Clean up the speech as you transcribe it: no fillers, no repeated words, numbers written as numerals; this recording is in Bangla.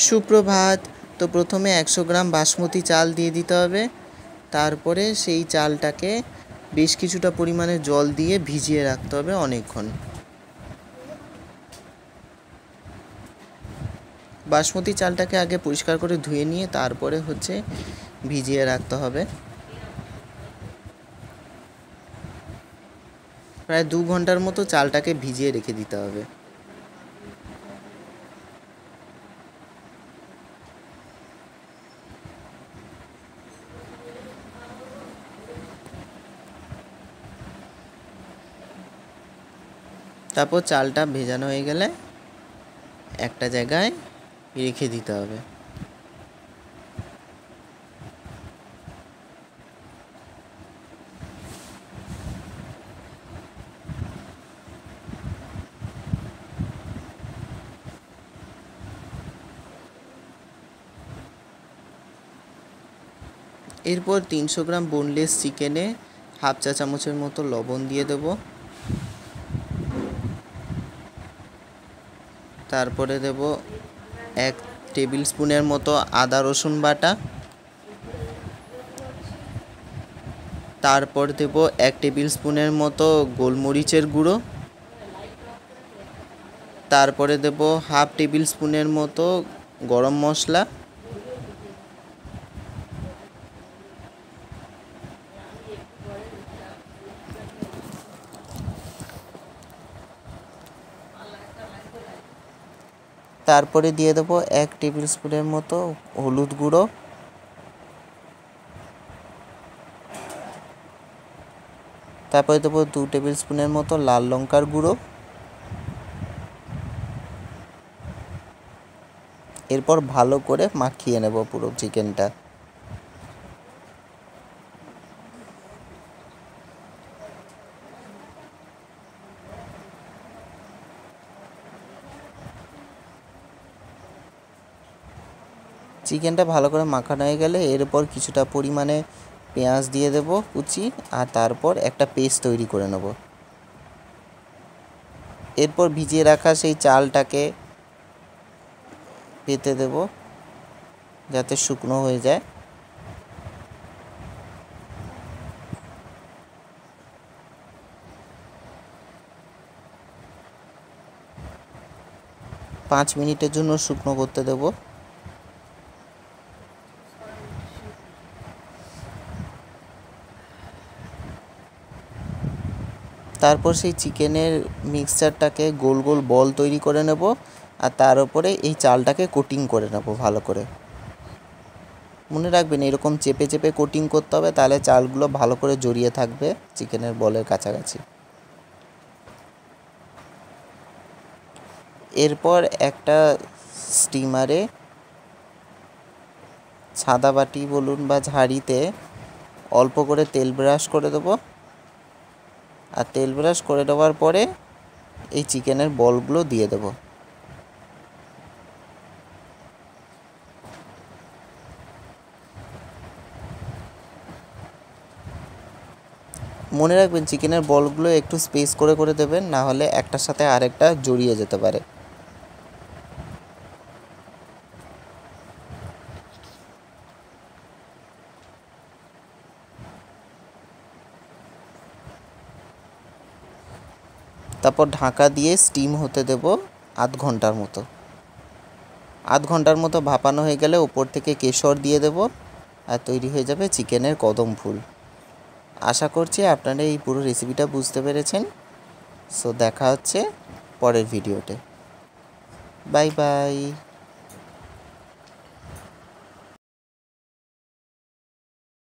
সুপ্রভাত। তো প্রথমে 100 গ্রাম বাসমতি চাল দিয়ে দিতে হবে। তারপরে সেই চালটাকে বেশ কিছুটা পরিমাণে জল দিয়ে ভিজিয়ে রাখতে হবে অনেকক্ষণ। বাসমতি চালটাকে আগে পরিষ্কার করে ধুয়ে নিয়ে তারপরে ভিজিয়ে রাখতে হবে। প্রায় 2 ঘন্টার মতো চালটাকে ভিজিয়ে রেখে দিতে হবে। তারপর চালটা ভেজানো হয়ে গেলে একটা জায়গায় রেখে দিতে হবে। এরপর 300 গ্রাম বোনলেস চিকেনে হাফ চা চামচের মতো লবণ দিয়ে দেব। তারপরে দেব 1 টেবিল স্পুনের মতো আদা রসুন বাটা। তারপর দেব 1 টেবিল স্পুনের মতো গোলমরিচের গুঁড়ো। তারপরে দেব হাফ টেবিল স্পুনের মতো গরম মশলা। তারপরে দিয়ে দেব 1 টেবিল স্পুনের মতো হলুদ গুঁড়ো। তারপরে দেব 2 টেবিল স্পুনের মতো লাল লঙ্কার গুঁড়ো। এরপর ভালো করে মাখিয়ে নেব পুরো চিকেনটা। চিকেনটা ভালো করে মাখানো হয়ে গেলে এরপর কিছুটা পরিমাণে পেঁয়াজ দিয়ে দেব কুচি, আর তারপর একটা পেস্ট তৈরি করে নেব। এরপর ভিজিয়ে রাখা সেই চালটাকে পেতে দেব যাতে শুকনো হয়ে যায়। পাঁচ মিনিটের জন্য শুকনো করতে দেব। তারপর সেই চিকেনের মিক্সচারটাকে গোল গোল বল তৈরি করে নেব, আর তার উপরে এই চালটাকে কোটিং করে নেব ভালো করে। মনে রাখবেন এরকম চেপে চেপে কোটিং করতে হবে, তাহলে চালগুলো ভালো করে জড়িয়ে থাকবে চিকেনের বলের কাছাকাছি। এরপর একটা স্টিমারে সাদা বাটি বলুন বা ঝাড়িতে অল্প করে তেল ব্রাশ করে দেবো, আর তেল ব্রাশ করে দেওয়ার পরে এই চিকেনের বলগুলো দিয়ে দেব। মনে রাখবেন চিকেনের বলগুলো একটু স্পেস করে করে দেবেন, না হলে একটার সাথে আরেকটা জড়িয়ে যেতে পারে। তারপর ঢাকা দিয়ে স্টিম হতে দেব আধ ঘন্টার মতো। আধ ঘন্টার মতো ভাপানো হয়ে গেলে উপর থেকে কেশর দিয়ে দেব, আর তৈরি হয়ে যাবে চিকেনের কদম ফুল। আশা করছি আপনারা এই পুরো রেসিপিটা বুঝতে পেরেছেন। সো দেখা হচ্ছে পরের ভিডিওতে। Bye bye.